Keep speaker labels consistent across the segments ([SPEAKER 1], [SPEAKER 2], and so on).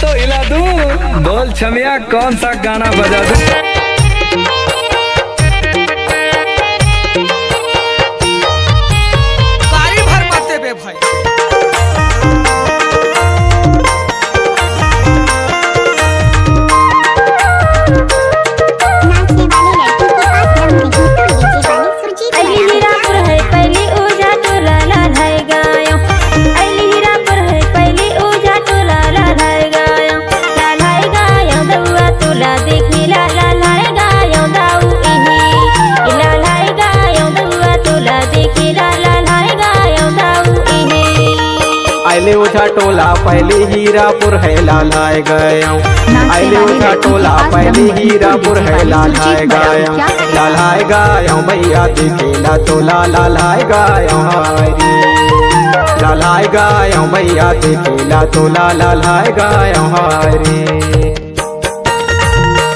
[SPEAKER 1] तो हिला दूं। बोल छमिया कौन सा गाना बजा दूं।
[SPEAKER 2] गाड़ी भर पाते बे भाई।
[SPEAKER 3] आइले ओझा टोला पहले हीरापुर है लालाए गया। आइले ओझा टोला पहले हीरापुर है लालाए गया। लालाए गया भैया दिखेला तो लालाए गया। लालाए गया भैया दिखेला तो लालाए गया।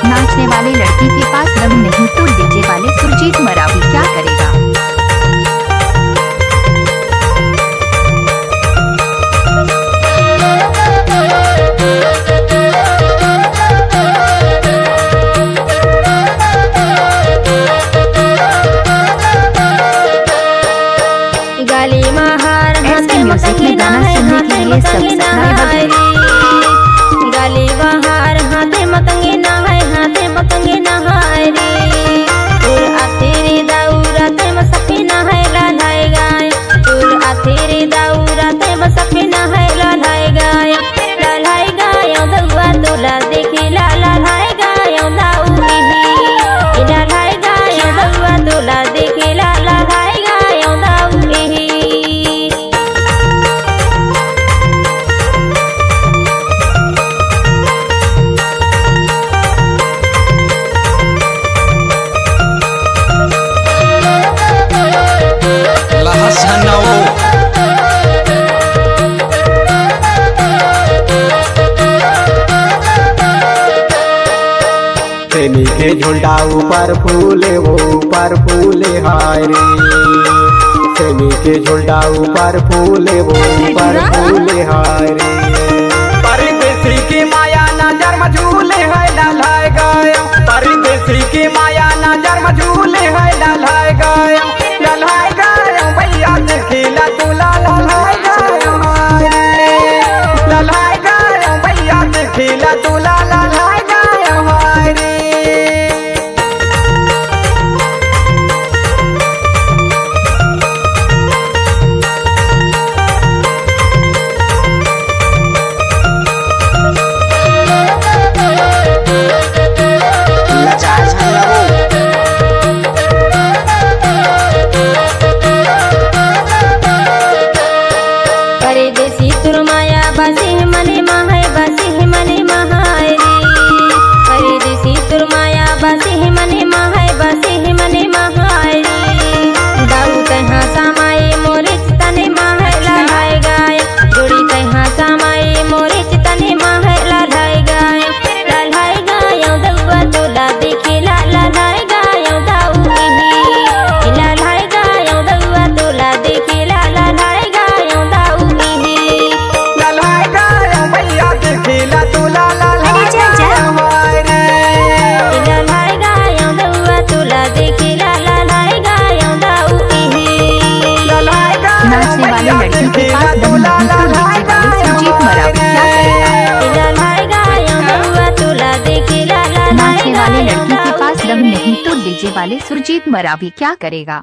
[SPEAKER 4] नाचने वाले लड़की के पास दम नहीं तो डीजे वाले सुरजीत मरावी क्या करेगा।
[SPEAKER 5] गाली महार हाथे
[SPEAKER 4] म्यूजिक में गाना सुनने के लिए सब्सक्राइब
[SPEAKER 5] गाली बहार हाथे मतंगे ना है हाथे मतंगे ना है रे तुर आतेरे दाऊरा ते मसफे ना है लालाए गाय तुर आतेरे दाऊरा ते मसफे ना है लालाए गाय दउआ तोला देखे लालाए गाय दाऊ ही लालाए गाय दउआ तोला देखे लालाए गाय दाऊ ही।
[SPEAKER 3] प्रेमी के झुंडा ऊपर फूले वो ऊपर फूले हाय रे। प्रेमी के झुंडा ऊपर फूले वो ऊपर फूले हाय रे। परदेसी की माया नजर में झूले है लालाए गया। परदेसी की माया नजर में झूले है लालाए गया। लालाए गया भैया दिखेला तो लालाए गया। लालाए गया भैया दिखेला तो लालाए गया रे।
[SPEAKER 5] परदेसी तुर माया बासी मने महाय बासी मने महाय रे परदेसी तुर माया बासी मने महाय बासी मने महाय रे दाऊ तहाँ समाये मोरे तने महाय लालाए गाय जोड़ी तहाँ समाये मोरे तने महाय लालाए गाय दउआ तोला देखे लालाए गाय दाऊ ही लालाए गाय दउआ तोला देखे लालाए गाय दाऊ ही।
[SPEAKER 3] लालाए गया भैया दिखेला तो लालाए गया रे।
[SPEAKER 5] लालाए गाय दउआ तोला देखे लालाए गाय दाऊ ही।
[SPEAKER 3] लालाए गया
[SPEAKER 4] नाचने वाले लड़की के पास दम नहीं तो डीजे वाले सुरजीत मरावी क्या करेगा।
[SPEAKER 5] लालाए गाय दउआ तोला देखे लालाए
[SPEAKER 4] नाचने वाले लड़की के पास दम नहीं तो डीजे वाले सुरजीत मरावी क्या करेगा।